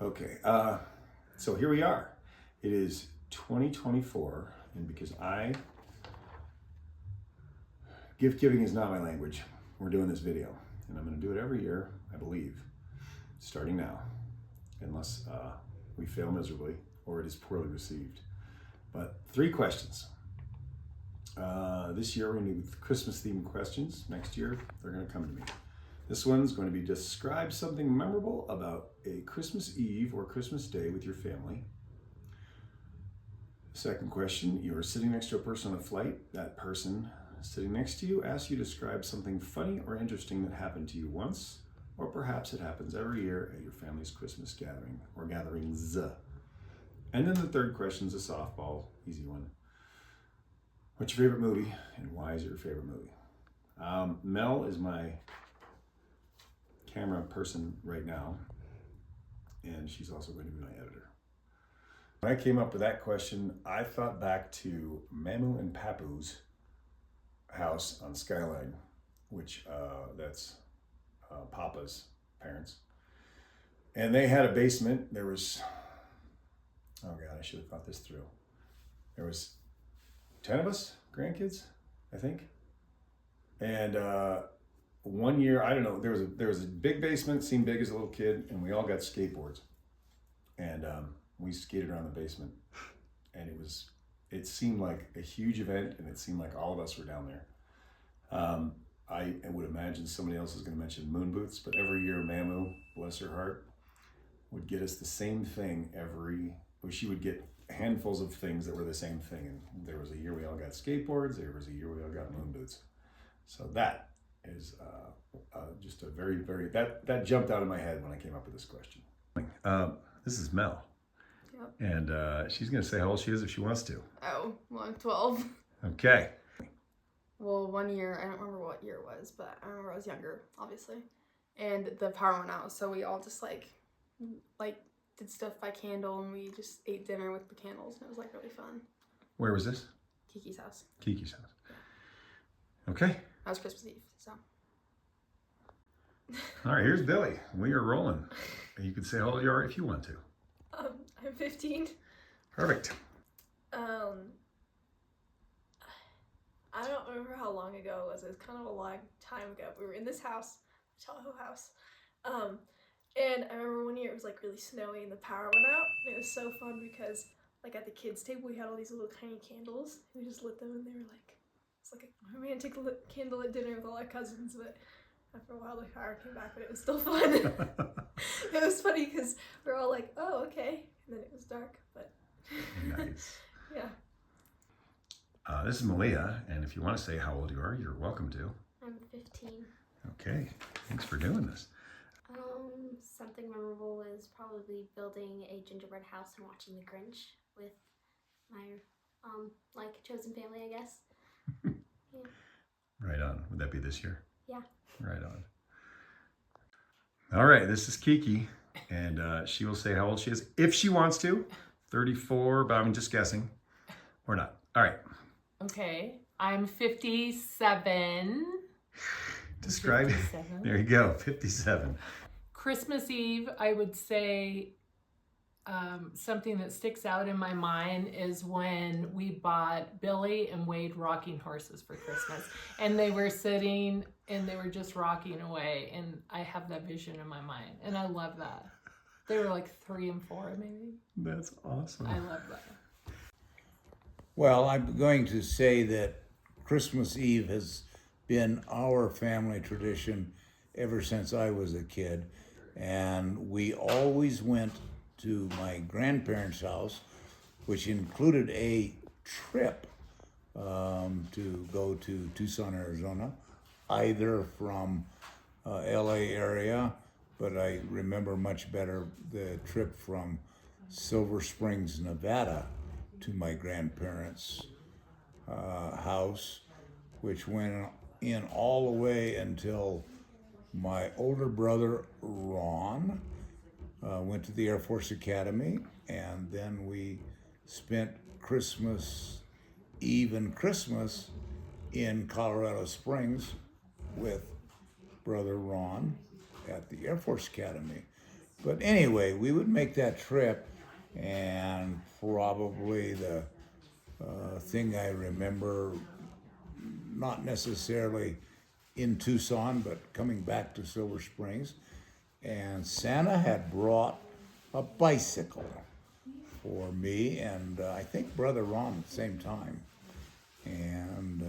Okay, so here we are. It is 2024, and because gift giving is not my language, we're doing this video, and I'm going to do it every year, I believe, starting now, unless we fail miserably or it is poorly received. But 3 questions. This year we're going to do Christmas themed questions. Next year they're going to come to me. This one's going to be describe something memorable about a Christmas Eve or Christmas Day with your family. Second question, you are sitting next to a person on a flight. That person sitting next to you asks you to describe something funny or interesting that happened to you once, or perhaps it happens every year at your family's Christmas gathering or gatherings. And then the third question is a softball, easy one. What's your favorite movie and why is it your favorite movie? Mel is my camera person right now, and she's also going to be my editor. When I came up with that question, I thought back to Mamu and Papu's house on Skyline, which that's Papa's parents. And they had a basement. There was, oh God, I should have thought this through. There was 10 of us grandkids, I think. And one year, I don't know, there was a big basement, seemed big as a little kid, and we all got skateboards. And we skated around the basement. And it seemed like a huge event, and it seemed like all of us were down there. I would imagine somebody else is going to mention moon boots, but every year Mamu, bless her heart, would get us the same thing she would get handfuls of things that were the same thing. And there was a year we all got skateboards, there was a year we all got moon boots. So that is just a very, very, that jumped out of my head when I came up with this question. This is Mel. Yep. And she's going to say how old she is if she wants to. Oh, well, I'm 12. Okay. Well, one year, I don't remember what year it was, but I remember I was younger, obviously. And the power went out, so we all just like did stuff by candle, and we just ate dinner with the candles, and it was like really fun. Where was this? Kiki's house. Kiki's house. Okay. That was Christmas Eve, so. All right, here's Billy. We are rolling. You can say how old you are if you want to. I'm 15. Perfect. I don't remember how long ago it was. It was kind of a long time ago. We were in this house, Tahoe house. And I remember one year it was like really snowy and the power went out. And it was so fun because like at the kids' table we had all these little tiny candles. We just lit them and they were like, it's like a romantic candlelit dinner with all our cousins. But after a while the power came back, but it was still fun. It was funny because we were all like, oh, okay. And then it was dark, but Nice. yeah. This is Malia, and if you want to say how old you are, you're welcome to. I'm 15. Okay, thanks for doing this. Something memorable is probably building a gingerbread house and watching The Grinch with my chosen family, I guess. Yeah. Right on. Would that be this year? Yeah. Right on. All right, this is Kiki, and she will say how old she is if she wants to. 34, but I'm just guessing, or not. All right. Okay, I'm 57. Describe. 57. There you go, 57. Christmas Eve, I would say something that sticks out in my mind is when we bought Billy and Wade rocking horses for Christmas. And they were sitting and they were just rocking away. And I have that vision in my mind. And I love that. They were like 3 and 4 maybe. That's awesome. I love that. Well, I'm going to say that Christmas Eve has been our family tradition ever since I was a kid. And we always went to my grandparents' house, which included a trip to go to Tucson, Arizona, either from LA area, but I remember much better the trip from Silver Springs, Nevada to my grandparents' house, which went in all the way until my older brother, Ron, went to the Air Force Academy, and then we spent Christmas Eve and Christmas in Colorado Springs with Brother Ron at the Air Force Academy. But anyway, we would make that trip, and probably the thing I remember, not necessarily in Tucson, but coming back to Silver Springs, and Santa had brought a bicycle for me and I think Brother Ron at the same time, and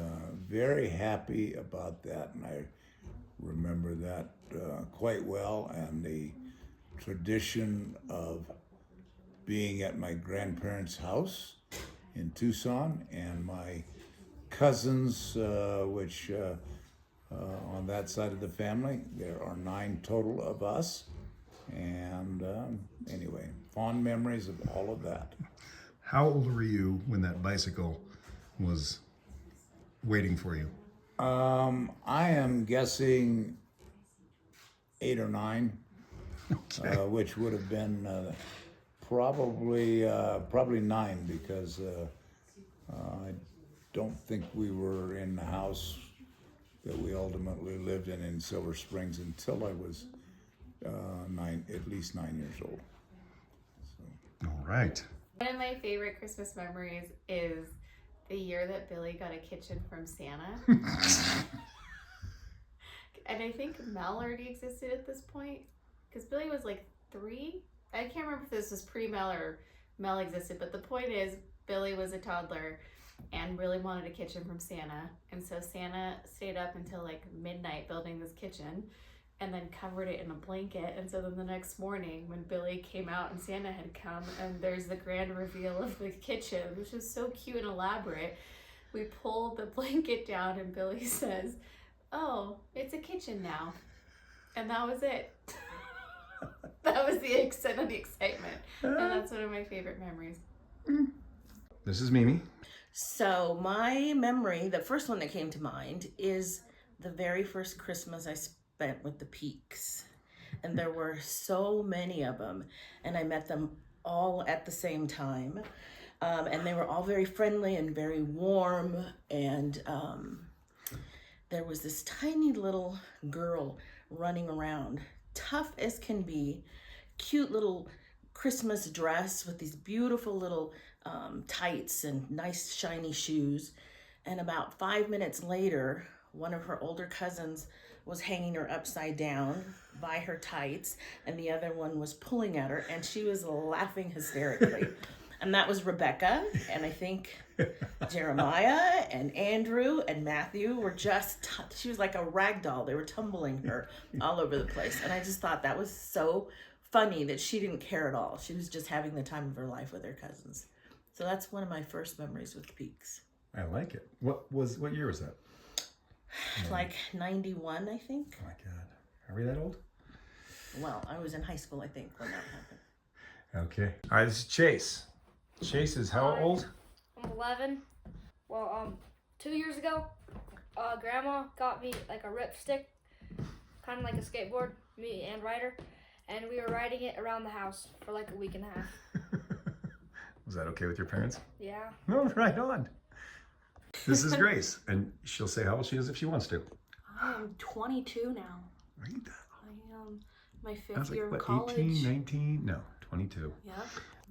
very happy about that, and I remember that quite well, and the tradition of being at my grandparents' house in Tucson, and my cousins, which on that side of the family, there are 9 total of us, and anyway, fond memories of all of that. How old were you when that bicycle was waiting for you? I am guessing 8 or 9, which would have been probably 9, because I don't think we were in the house that we ultimately lived in Silver Springs until I was at least 9 years old. All right. One of my favorite Christmas memories is the year that Billy got a kitchen from Santa. And I think Mel already existed at this point, because Billy was like 3. I can't remember if this was pre-Mel or Mel existed, but the point is Billy was a toddler and really wanted a kitchen from Santa. And so Santa stayed up until like midnight building this kitchen and then covered it in a blanket. And so then the next morning when Billy came out and Santa had come, and there's the grand reveal of the kitchen, which is so cute and elaborate, we pulled the blanket down and Billy says, "Oh, it's a kitchen now." And that was it. That was the extent of the excitement. And that's one of my favorite memories. This is Mimi. So my memory, the first one that came to mind, is the very first Christmas I spent with the Peaks. And there were so many of them, and I met them all at the same time. And they were all very friendly and very warm, and there was this tiny little girl running around, tough as can be, cute little Christmas dress with these beautiful little tights and nice shiny shoes. And about 5 minutes later, one of her older cousins was hanging her upside down by her tights, and the other one was pulling at her, and she was laughing hysterically. And that was Rebecca, and I think Jeremiah and Andrew and Matthew were just, she was like a rag doll. They were tumbling her all over the place. And I just thought that was so funny that she didn't care at all. She was just having the time of her life with her cousins. So that's one of my first memories with the Peaks. I like it. What year was that? Like 91, I think. Oh my God. Are we that old? Well, I was in high school, I think, when that happened. Okay. All right, this is Chase. Chase is how old? I'm 11. Well, 2 years ago, Grandma got me like a ripstick, kind of like a skateboard, me and Ryder, and we were riding it around the house for like a week and a half. Was that okay with your parents? Yeah. No, right on. This is Grace, and she'll say how old she is if she wants to. I am 22 now. Are you that? I am my I 5th was year like, of what, college. 18, 19? No, 22. Yep.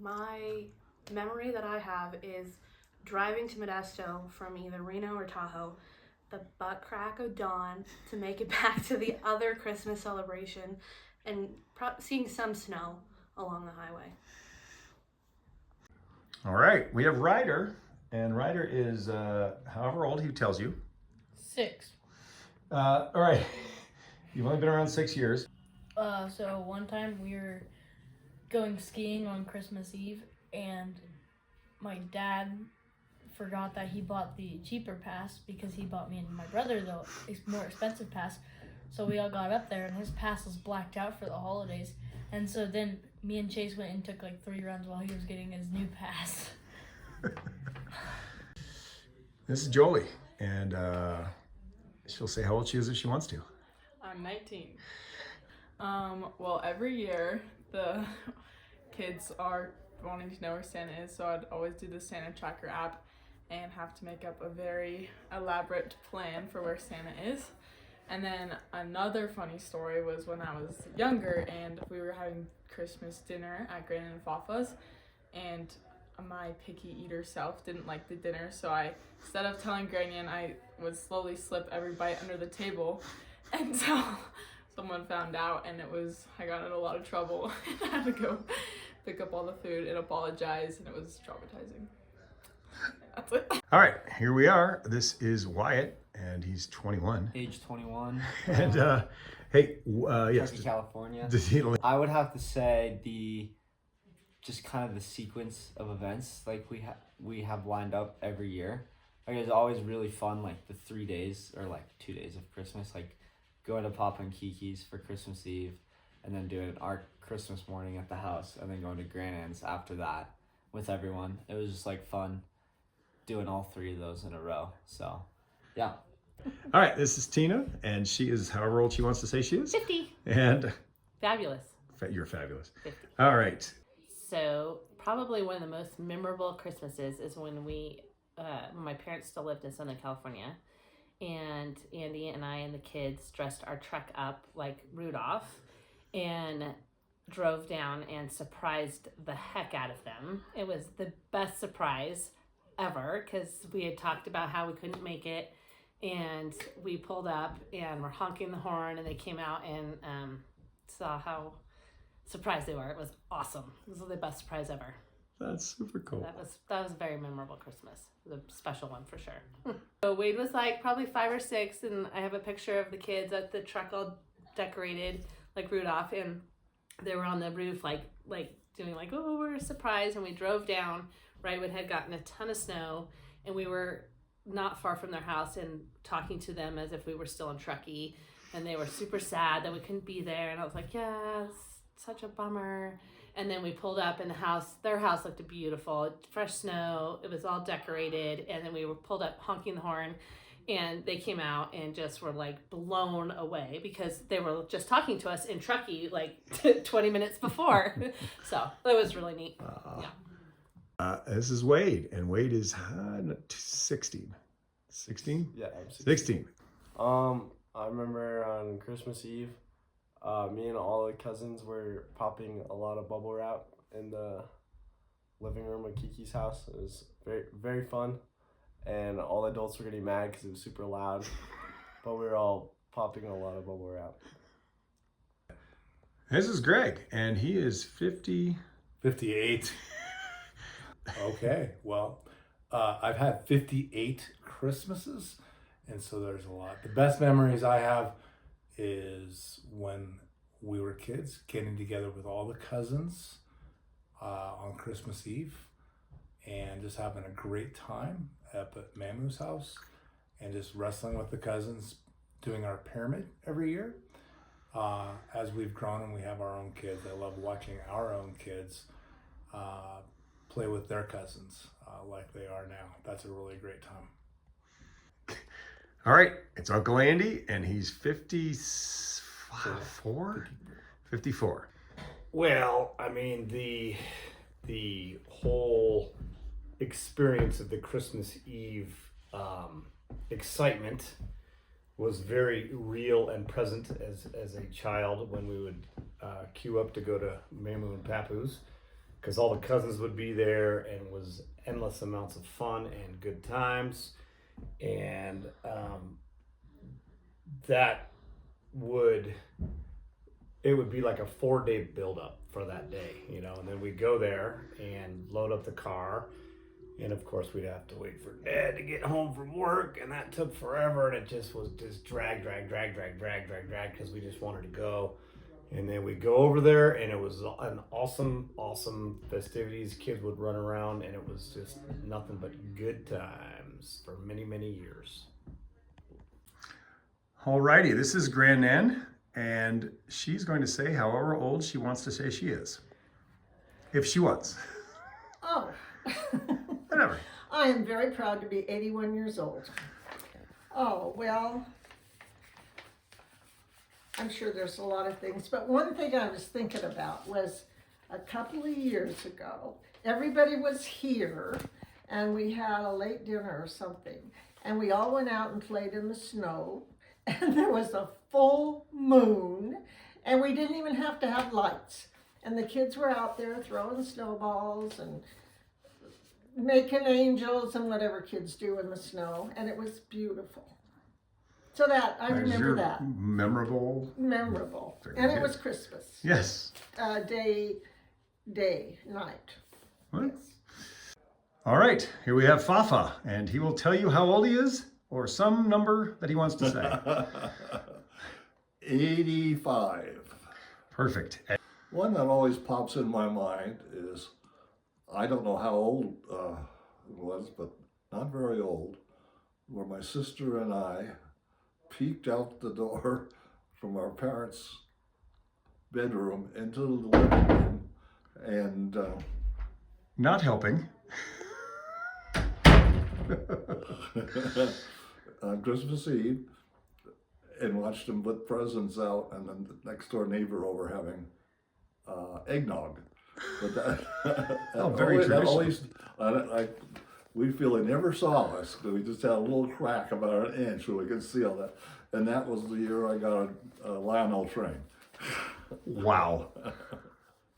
My memory that I have is driving to Modesto from either Reno or Tahoe, the butt crack of dawn to make it back to the other Christmas celebration, and seeing some snow along the highway. All right, we have Ryder, and Ryder is however old he tells you. 6. All right, you've only been around 6 years. So one time we were going skiing on Christmas Eve, and my dad forgot that he bought the cheaper pass because he bought me and my brother the more expensive pass. So we all got up there, and his pass was blacked out for the holidays. And so then me and Chase went and took like 3 runs while he was getting his new pass. This is Jolie, and she'll say how old she is if she wants to. I'm 19. Well, every year the kids are wanting to know where Santa is, so I'd always do the Santa Tracker app and have to make up a very elaborate plan for where Santa is. And then another funny story was when I was younger and we were having Christmas dinner at Granny and Fafa's, and my picky eater self didn't like the dinner, so instead of telling Granny, I would slowly slip every bite under the table until someone found out, and I got in a lot of trouble. I had to go pick up all the food and apologize, and it was traumatizing. That's it. All right, here we are. This is Wyatt, and he's 21. Age 21. And hey, yes. Turkey, California. I I would have to say just kind of the sequence of events like we have lined up every year. Like it's always really fun, like the 3 days or like 2 days of Christmas, like going to Papa and Kiki's for Christmas Eve, and then doing our Christmas morning at the house, and then going to Grand Ann's after that with everyone. It was just like fun doing all 3 of those in a row. So, yeah. All right, this is Tina, and she is however old she wants to say she is. 50. And Fabulous. You're fabulous. 50. All right. So probably one of the most memorable Christmases is when my parents still lived in Southern California, and Andy and I and the kids dressed our truck up like Rudolph and drove down and surprised the heck out of them. It was the best surprise ever because we had talked about how we couldn't make it, and we pulled up and were honking the horn, and they came out and saw how surprised they were. It was awesome. It was the best surprise ever. That's super cool. That was a very memorable Christmas. It was a special one for sure. So Wade was like probably 5 or 6, and I have a picture of the kids at the truck all decorated like Rudolph, and they were on the roof like doing like, oh, we're surprised. And we drove down. Wrightwood had gotten a ton of snow, and we were not far from their house and talking to them as if we were still in Truckee, and they were super sad that we couldn't be there. And I was like, yeah, it's such a bummer. And then we pulled up in their house looked beautiful, fresh snow, it was all decorated, and then we were pulled up honking the horn, and they came out and just were like blown away because they were just talking to us in Truckee like 20 minutes before. So it was really neat. Yeah. This is Wade, and Wade is 16. 16? Yeah, I'm 16. I remember on Christmas Eve, me and all the cousins were popping a lot of bubble wrap in the living room of Kiki's house. It was very, very fun, and all the adults were getting mad because it was super loud, but we were all popping a lot of bubble wrap. This is Greg, and he is 50. 58. Okay, well, I've had 58 Christmases, and so there's a lot. The best memories I have is when we were kids, getting together with all the cousins on Christmas Eve and just having a great time up at Mamu's house and just wrestling with the cousins, doing our pyramid every year. As we've grown and we have our own kids, I love watching our own kids play with their cousins like they are now. That's a really great time. All right, it's Uncle Andy, and he's 54? 54. Well, I mean, the whole experience of the Christmas Eve excitement was very real and present as a child when we would queue up to go to Mamu and Papu's, because all the cousins would be there, and it was endless amounts of fun and good times. And it would be like a 4-day buildup for that day, you know, and then we'd go there and load up the car, and of course we'd have to wait for Dad to get home from work, and that took forever, and it just was drag because we just wanted to go. And then we'd go over there, and it was an awesome festivities. Kids would run around, and it was just nothing but good times for many years. Alrighty, this is Grandnan, and she's going to say however old she wants to say she is. If she wants. Oh. Whatever. I am very proud to be 81 years old. Oh, well, I'm sure there's a lot of things, but one thing I was thinking about was a couple of years ago, everybody was here, and we had a late dinner or something, and we all went out and played in the snow, and there was a full moon, and we didn't even have to have lights. And the kids were out there throwing snowballs and making angels and whatever kids do in the snow, and it was beautiful. So that, I remember that. Memorable. Memorable. Very And it good. was Christmas. Yes. Night. What? All right, here we have Fafa, and he will tell you how old he is, or some number that he wants to say. 85. Perfect. One that always pops in my mind is, I don't know how old it was, but not very old, where my sister and I peeked out the door from our parents' bedroom into the living room, and Not helping. on Christmas Eve, and watched them put presents out, and then the next door neighbor over having eggnog. But that, Oh, very that traditional. always, we feel they never saw us, because we just had a little crack about an inch where we could see all that. And that was the year I got a Lionel train. Wow.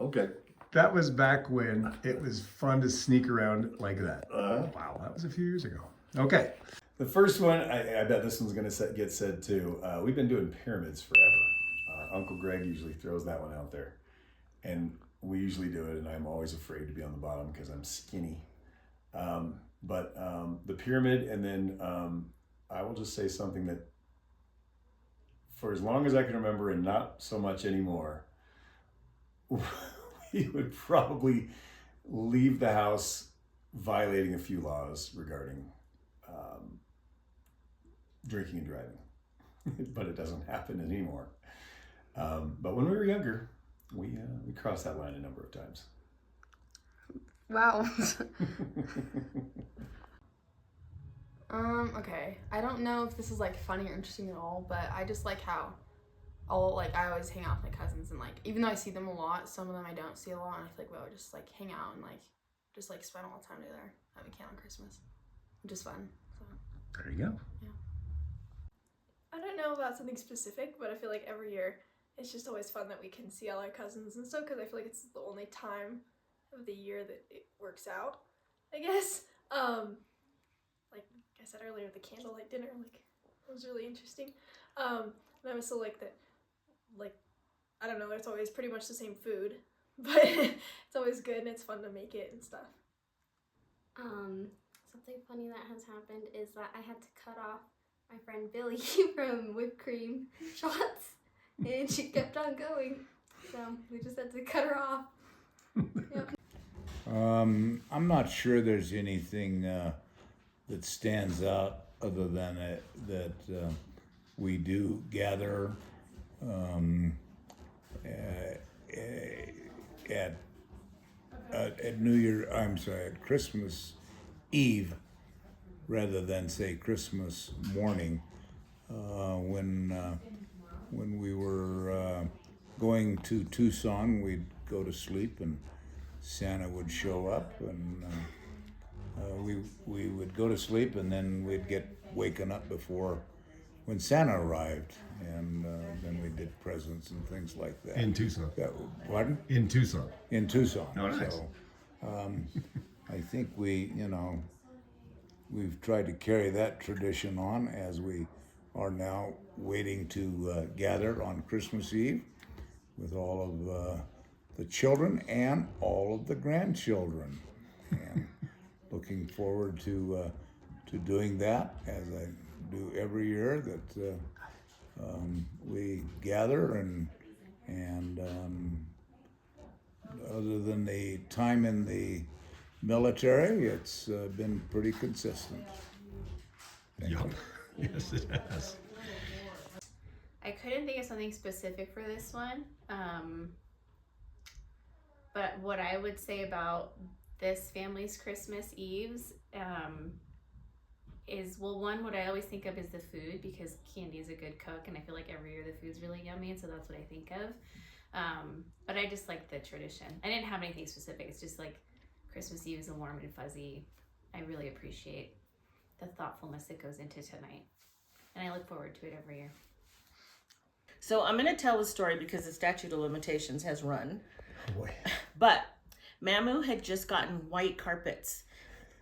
Okay. That was back when it was fun to sneak around like that. Uh-huh. Wow, that was a few years ago. Okay. The first one, I bet this one's going to get said too. We've been doing pyramids forever. Uncle Greg usually throws that one out there. And we usually do it, and I'm always afraid to be on the bottom because I'm skinny. But the pyramid, and then I will just say something that for as long as I can remember, and not so much anymore, we would probably leave the house violating a few laws regarding drinking and driving. But it doesn't happen anymore. But when we were younger, we crossed that line a number of times. Wow. Okay. I don't know if this is like funny or interesting at all, but I just like how I always hang out with my cousins, and like even though I see them a lot, some of them I don't see a lot, and I feel like we would just like hang out and like just like spend all the time together that we can on Christmas, which is fun. So There you go. yeah. I don't know about something specific, but I feel like every year it's just always fun that we can see all our cousins and stuff, because I feel like it's the only time of the year that it works out, I guess. Like I said earlier, the candlelight dinner, like, it was really interesting. And I also like that, like, I don't know, it's always pretty much the same food, but it's always good and it's fun to make it and stuff. Something funny that has happened is that I had to cut off my friend Billy from whipped cream shots, and she kept on going, so we just had to cut her off. Yep. I'm not sure there's anything that stands out other than that we do gather at Christmas Eve rather than say Christmas morning, when we were going to Tucson, we'd go to sleep and Santa would show up, and we would go to sleep, and then we'd get waken up before when Santa arrived, and then we did presents and things like that. In Tucson. Pardon? In Tucson. In Tucson. Oh, nice. So, I think we've tried to carry that tradition on as we are now waiting to gather on Christmas Eve with all of the children and all of the grandchildren, and looking forward to doing that as I do every year. That we gather and other than the time in the military, it's been pretty consistent. Yep. Yes, it has. I couldn't think of something specific for this one. But what I would say about this family's Christmas Eves is, well, one, what I always think of is the food, because Candy is a good cook, and I feel like every year the food's really yummy, and so that's what I think of. But I just like the tradition. I didn't have anything specific. It's just like Christmas Eve is warm and fuzzy. I really appreciate the thoughtfulness that goes into tonight. and I look forward to it every year. So I'm going to tell the story because the statute of limitations has run. Oh boy. But Mamu had just gotten white carpets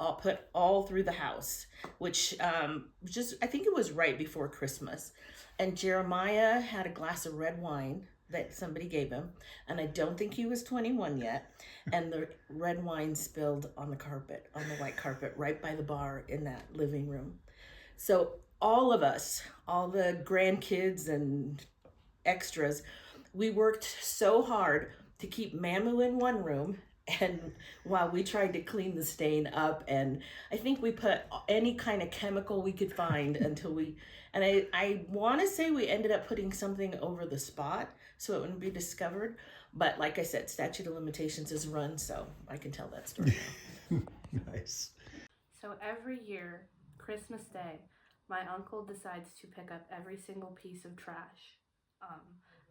all put all through the house, which I think it was right before Christmas. And Jeremiah had a glass of red wine that somebody gave him, and I don't think he was 21 yet. And the red wine spilled on the carpet, on the white carpet, right by the bar in that living room. So all of us, all the grandkids and extras, we worked so hard to keep Mamu in one room, and while we tried to clean the stain up, and I think we put any kind of chemical we could find until we, and I want to say we ended up putting something over the spot so it wouldn't be discovered. But like I said, statute of limitations is run, so I can tell that story now. Nice. So every year, Christmas Day, my uncle decides to pick up every single piece of trash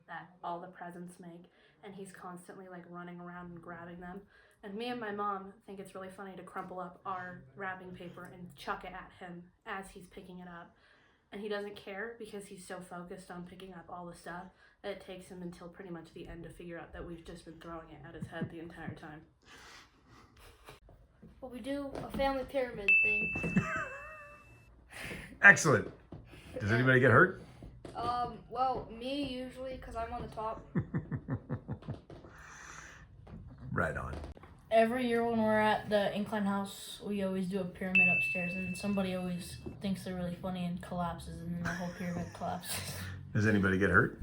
that all the presents make, and he's constantly like running around and grabbing them. And me and my mom think it's really funny to crumple up our wrapping paper and chuck it at him as he's picking it up. And he doesn't care because he's so focused on picking up all the stuff that it takes him until pretty much the end to figure out that we've just been throwing it at his head the entire time. Well, we do a family pyramid thing. Excellent. Does anybody get hurt? Well, me usually, because I'm on the top. Right on. Every year when we're at the Incline House, we always do a pyramid upstairs, and somebody always thinks they're really funny and collapses, and then the whole pyramid collapses. Does anybody get hurt?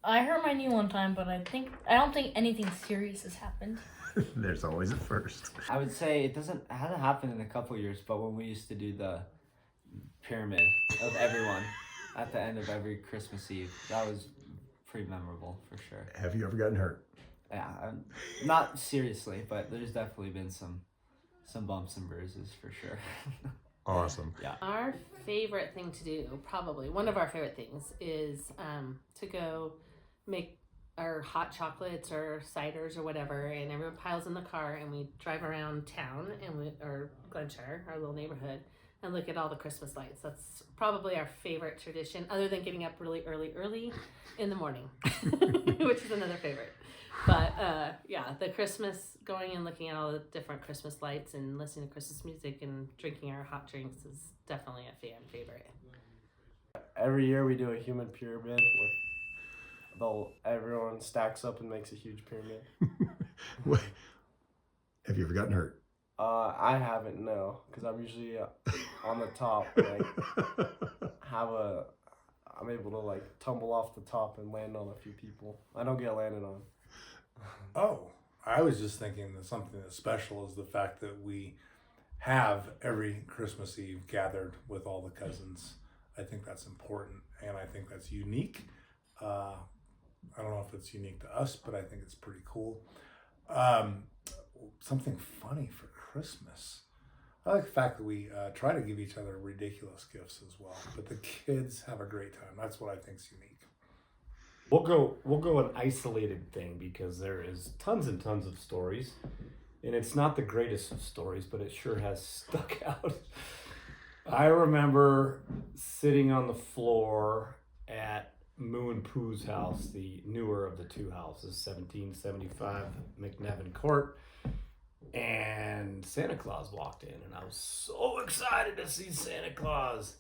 I hurt my knee one time, but I don't think anything serious has happened. There's always a first. I would say it hasn't happened in a couple years, but when we used to do the pyramid of everyone at the end of every Christmas Eve, that was pretty memorable for sure. Have you ever gotten hurt? Yeah, not seriously, but there's definitely been some bumps and bruises for sure. Awesome. Yeah. Our favorite thing to do, probably one of our favorite things, is to go make our hot chocolates or ciders or whatever, and everyone piles in the car and we drive around town or Glenshire, our little neighborhood, and look at all the Christmas lights. That's probably our favorite tradition, other than getting up really early in the morning, which is another favorite. But yeah, the Christmas, going and looking at all the different Christmas lights and listening to Christmas music and drinking our hot drinks is definitely a fan favorite. Every year we do a human pyramid with everyone stacks up and makes a huge pyramid. What? Have you ever gotten hurt? I haven't, no, because I'm usually on the top. Like, I'm able to like tumble off the top and land on a few people. I don't get landed on. Oh, I was just thinking that something that's special is the fact that we have every Christmas Eve gathered with all the cousins. I think that's important, and I think that's unique. I don't know if it's unique to us, but I think it's pretty cool. Something funny for Christmas. I like the fact that we try to give each other ridiculous gifts as well, but the kids have a great time. That's what I think's unique. We'll go an isolated thing because there is tons and tons of stories, and it's not the greatest of stories, but it sure has stuck out. I remember sitting on the floor at Moo and Pooh's house, the newer of the two houses, 1775 McNevin Court, and Santa Claus walked in, and I was so excited to see Santa Claus.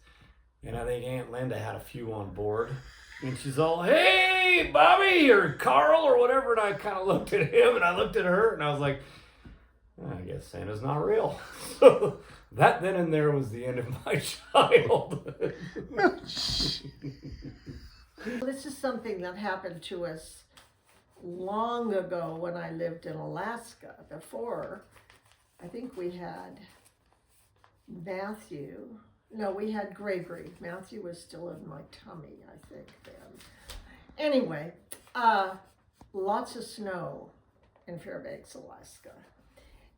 And I think Aunt Linda had a few on board. And she's all, hey, Bobby, or Carl, or whatever. And I kind of looked at him, and I looked at her, and I was like, I guess Santa's not real. So that then and there was the end of my childhood. This is something that happened to us long ago when I lived in Alaska. Before, I think we had Matthew. No, we had Gregory. Matthew was still in my tummy, I think, then. Anyway, lots of snow in Fairbanks, Alaska.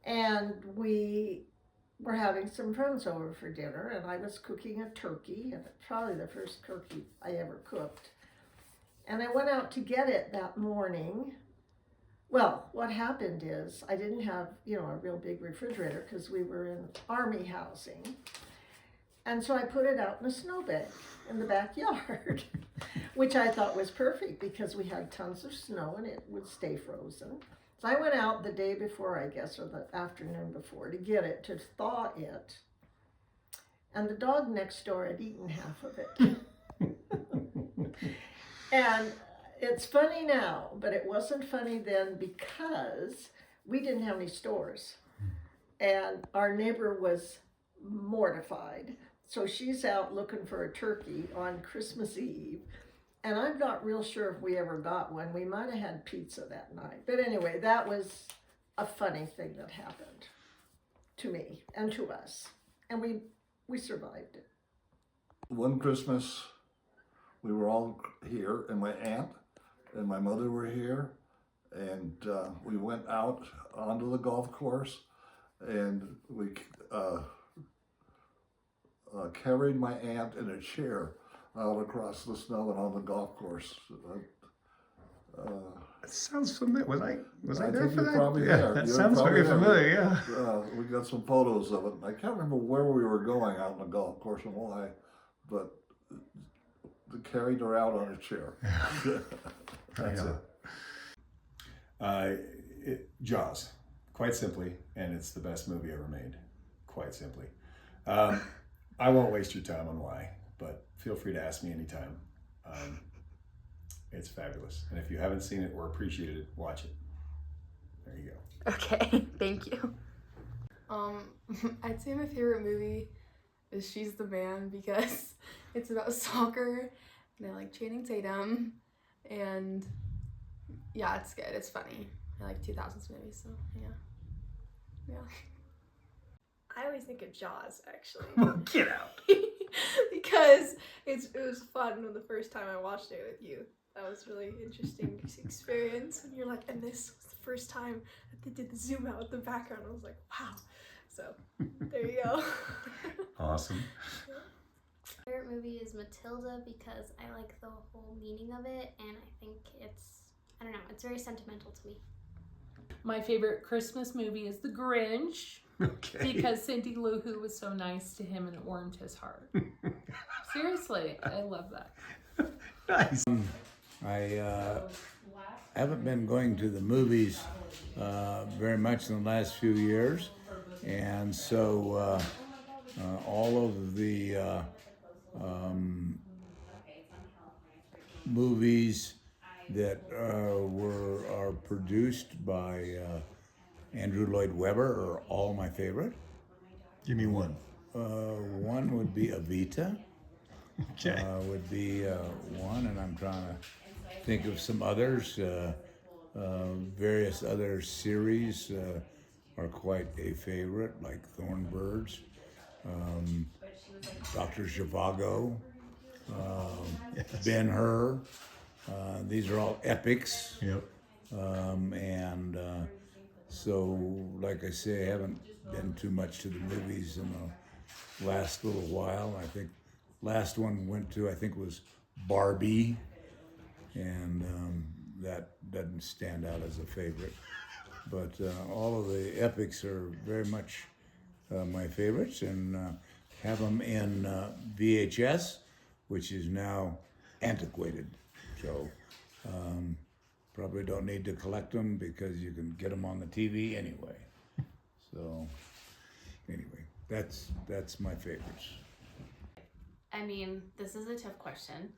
And we were having some friends over for dinner, and I was cooking a turkey, and probably the first turkey I ever cooked. And I went out to get it that morning. Well, what happened is I didn't have, a real big refrigerator because we were in Army housing. And so I put it out in a snowbank. in the backyard, which I thought was perfect because we had tons of snow and it would stay frozen. So I went out the day before, I guess, or the afternoon before to get it, to thaw it. And the dog next door had eaten half of it. And it's funny now, but it wasn't funny then because we didn't have any stores. And our neighbor was mortified. So she's out looking for a turkey on Christmas Eve. And I'm not real sure if we ever got one. We might have had pizza that night. But anyway, that was a funny thing that happened to me and to us. And we survived it. One Christmas, we were all here, and my aunt and my mother were here, and we went out onto the golf course, and we carried my aunt in a chair out across the snow and on the golf course. It sounds familiar. Was I there think for you're that? probably Yeah, there. that You're sounds probably very there. familiar. Yeah. We got some photos of it. I can't remember where we were going out on the golf course and why, but they carried her out on a chair. That's it. Jaws, quite simply, and it's the best movie ever made. Quite simply. I won't waste your time on why, but feel free to ask me anytime. It's fabulous. And if you haven't seen it or appreciated it, watch it. There you go. Okay, thank you. I'd say my favorite movie is She's the Man because it's about soccer and I like Channing Tatum and yeah, it's good. It's funny. I like 2000s movies, so yeah. I always think of Jaws, actually. Get out. Because it was fun when the first time I watched it with you. That was really interesting experience. And you're like, and this was the first time that they did the zoom out with the background. I was like, wow. So there you go. Awesome. My favorite movie is Matilda because I like the whole meaning of it, and I think I don't know, it's very sentimental to me. My favorite Christmas movie is The Grinch. Okay. Because Cindy Lou Who was so nice to him and it warmed his heart. Seriously, I love that. Nice. I haven't been going to the movies very much in the last few years, and so all of the movies that are produced by Andrew Lloyd Webber are all my favorite. Give me one. One would be Evita. Okay. Would be one, and I'm trying to think of some others. Various other series are quite a favorite, like Thornbirds, Dr. Zhivago, Ben-Hur. These are all epics. Yep. And so, like I say, I haven't been too much to the movies in the last little while. I think last one went to, I think, was Barbie, and that doesn't stand out as a favorite. But all of the epics are very much my favorites, and have them in VHS, which is now antiquated. So probably don't need to collect them because you can get them on the TV anyway. So anyway, that's my favorites. I mean, this is a tough question.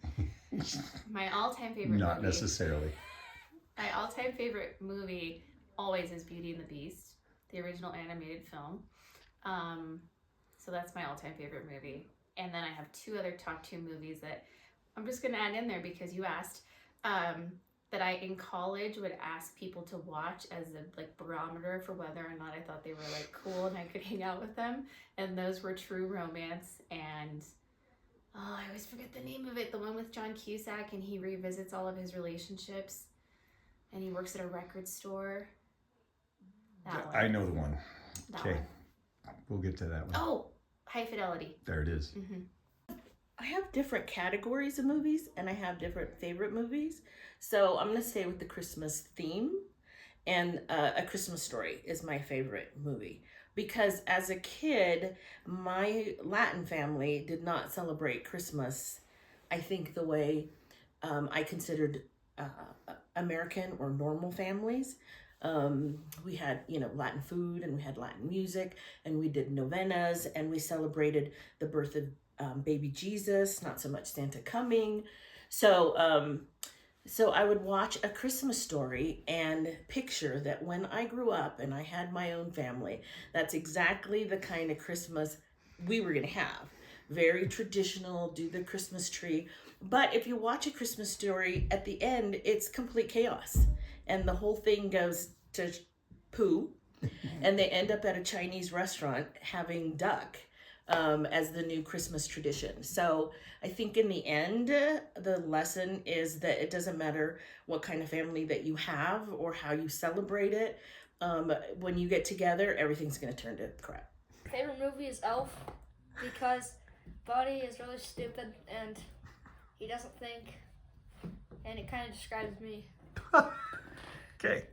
My all-time favorite Not movie, necessarily. my all-time favorite movie always is Beauty and the Beast, the original animated film. So that's my all-time favorite movie. And then I have two other top two movies that I'm just gonna add in there because you asked, that I in college would ask people to watch as a barometer for whether or not I thought they were cool and I could hang out with them. And those were True Romance and I always forget the name of it. The one with John Cusack and he revisits all of his relationships and he works at a record store. That one. I know the one. That Okay. one. We'll get to that one. Oh, High Fidelity. There it is. Mm-hmm. I have different categories of movies and I have different favorite movies. So I'm going to stay with the Christmas theme, and A Christmas Story is my favorite movie because as a kid, my Latin family did not celebrate Christmas I think the way I considered American or normal families. We had, Latin food, and we had Latin music, and we did novenas, and we celebrated the birth of baby Jesus, not so much Santa coming. So I would watch A Christmas Story and picture that when I grew up and I had my own family, that's exactly the kind of Christmas we were going to have. Very traditional, do the Christmas tree. But if you watch A Christmas Story, at the end, it's complete chaos. And the whole thing goes to poo. And they end up at a Chinese restaurant having duck as the new Christmas tradition. So I think in the end, the lesson is that it doesn't matter what kind of family that you have or how you celebrate it. When you get together, everything's going to turn to crap. Favorite movie is Elf because Buddy is really stupid and he doesn't think, and it kind of describes me. Okay.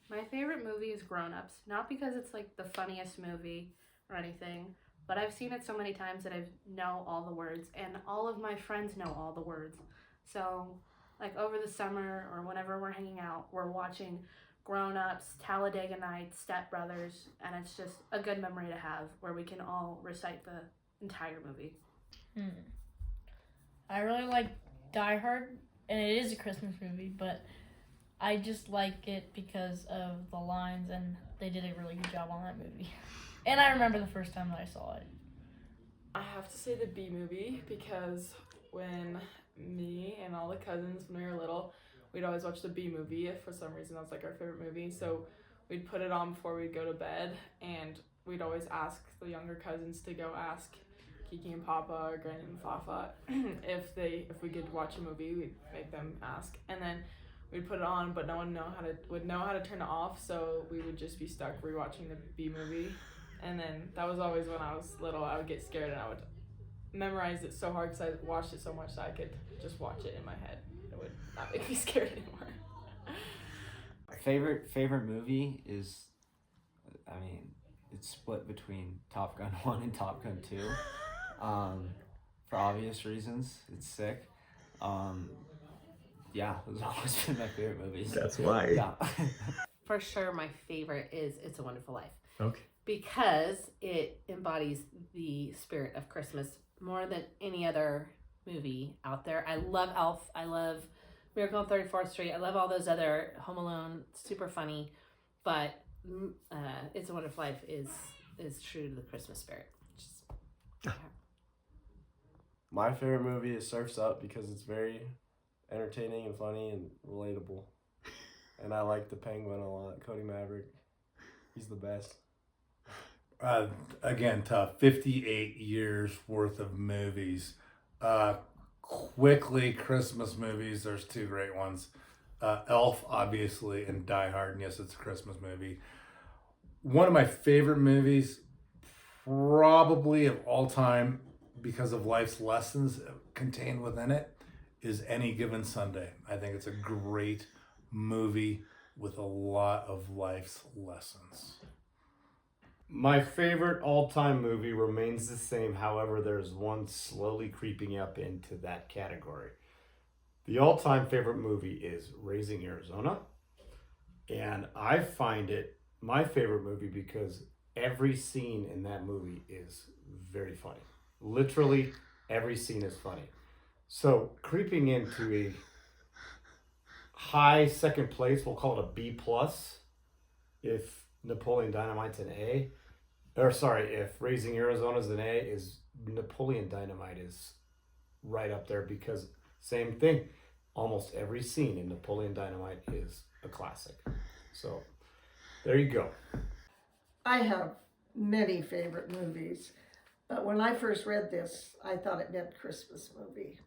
My favorite movie is Grown Ups, not because it's like the funniest movie or anything, but I've seen it so many times that I know all the words, and all of my friends know all the words. So, like over the summer or whenever we're hanging out, we're watching Grown Ups, Talladega Nights, Step Brothers, and it's just a good memory to have where we can all recite the entire movie. I really like Die Hard, and it is a Christmas movie, but I just like it because of the lines, and they did a really good job on that movie. And I remember the first time that I saw it. I have to say the Bee Movie because when me and all the cousins, when we were little, we'd always watch the Bee Movie. If for some reason that was like our favorite movie, so we'd put it on before we'd go to bed, and we'd always ask the younger cousins to go ask Kiki and Papa or Granny and Fafa if we could watch a movie. We'd make them ask, and then we'd put it on, but no one would know how to turn it off, so we would just be stuck rewatching the Bee Movie. And then that was always when I was little. I would get scared and I would memorize it so hard because I watched it so much that I could just watch it in my head. It would not make me scared anymore. Favorite movie is, I mean, it's split between Top Gun 1 and Top Gun 2. For obvious reasons, it's sick. Yeah, those have always been my favorite movies. That's why. Yeah. For sure, my favorite is It's a Wonderful Life. Okay. Because it embodies the spirit of Christmas more than any other movie out there. I love Elf. I love Miracle on 34th Street. I love all those other Home Alone, super funny. But It's a Wonderful Life is true to the Christmas spirit. My favorite movie is Surf's Up because it's very entertaining and funny and relatable. And I like the Penguin a lot, Cody Maverick. He's the best. Again, tough. 58 years worth of movies. Quickly, Christmas movies. There's two great ones. Elf, obviously, and Die Hard. And yes, it's a Christmas movie. One of my favorite movies, probably of all time, because of life's lessons contained within it, is Any Given Sunday. I think it's a great movie with a lot of life's lessons. My favorite all-time movie remains the same. However, there's one slowly creeping up into that category. The all-time favorite movie is Raising Arizona. And I find it my favorite movie because every scene in that movie is very funny. Literally, every scene is funny. So, creeping into a high second place, we'll call it a B+, if Napoleon Dynamite's an A. If Raising Arizona's an A, is Napoleon Dynamite is right up there because same thing. Almost every scene in Napoleon Dynamite is a classic. So, there you go. I have many favorite movies, but when I first read this, I thought it meant Christmas movie.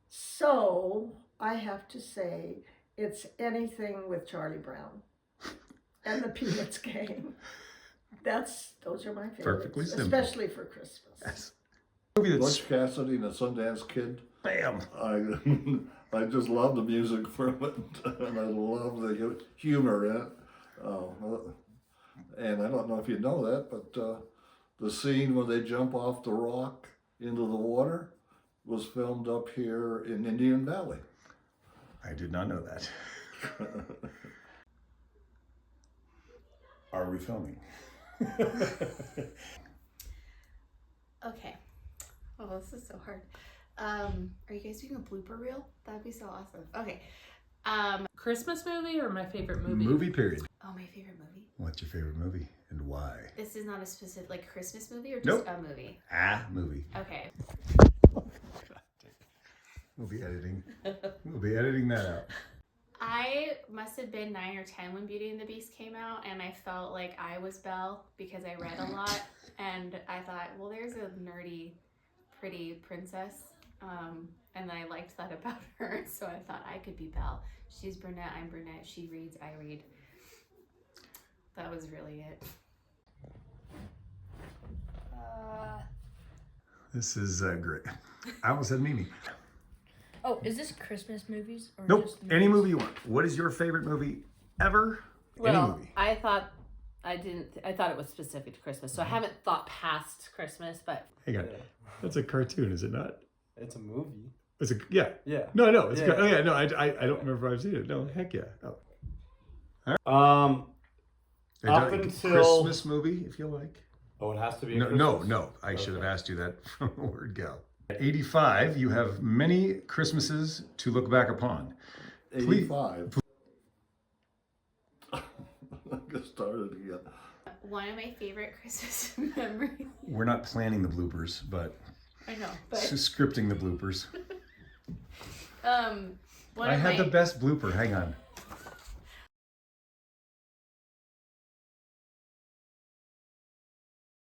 So I have to say it's anything with Charlie Brown and the Peanuts Gang. Those are my favorites, Perfectly simple. especially for Christmas. Yes. Butch Cassidy and the Sundance Kid. Bam! I just love the music from it, and I love the humor in it. And I don't know if you know that, but the scene when they jump off the rock into the water, was filmed up here in Indian Valley. I did not know that. Are we filming? Okay. Oh, this is so hard. Are you guys doing a blooper reel? That'd be so awesome. Okay. Christmas movie or my favorite movie? Movie period. Oh, my favorite movie. What's your favorite movie and why? This is not a specific like Christmas movie or just Nope. a movie. Movie. Okay. We'll be editing. We'll be editing that out. I must have been 9 or 10 when Beauty and the Beast came out, and I felt like I was Belle because I read a lot, and I thought, well, there's a nerdy, pretty princess, and I liked that about her, so I thought I could be Belle. She's brunette, I'm brunette, she reads, I read. That was really it. This is great. I almost said Mimi. Oh, is this Christmas movies or Nope. just Any movies? movie you want. What is your favorite movie ever? Any Well, movie. I thought it was specific to Christmas, so I haven't thought past Christmas, but Hang on. That's a cartoon, is it not? It's a movie. It's a yeah. Yeah. No, no. It's Yeah. good. Oh yeah. No, I don't remember if I've seen it. No, heck yeah. Oh. Up A until Christmas movie, if you like. Oh, it has to be a No, Christmas? no. I should have asked you that from the word go. At 85, you have many Christmases to look back upon. 85. Get started again. One of my favorite Christmas memories. We're not planning the bloopers, but I know, but scripting the bloopers. one I of had my the best blooper. Hang on.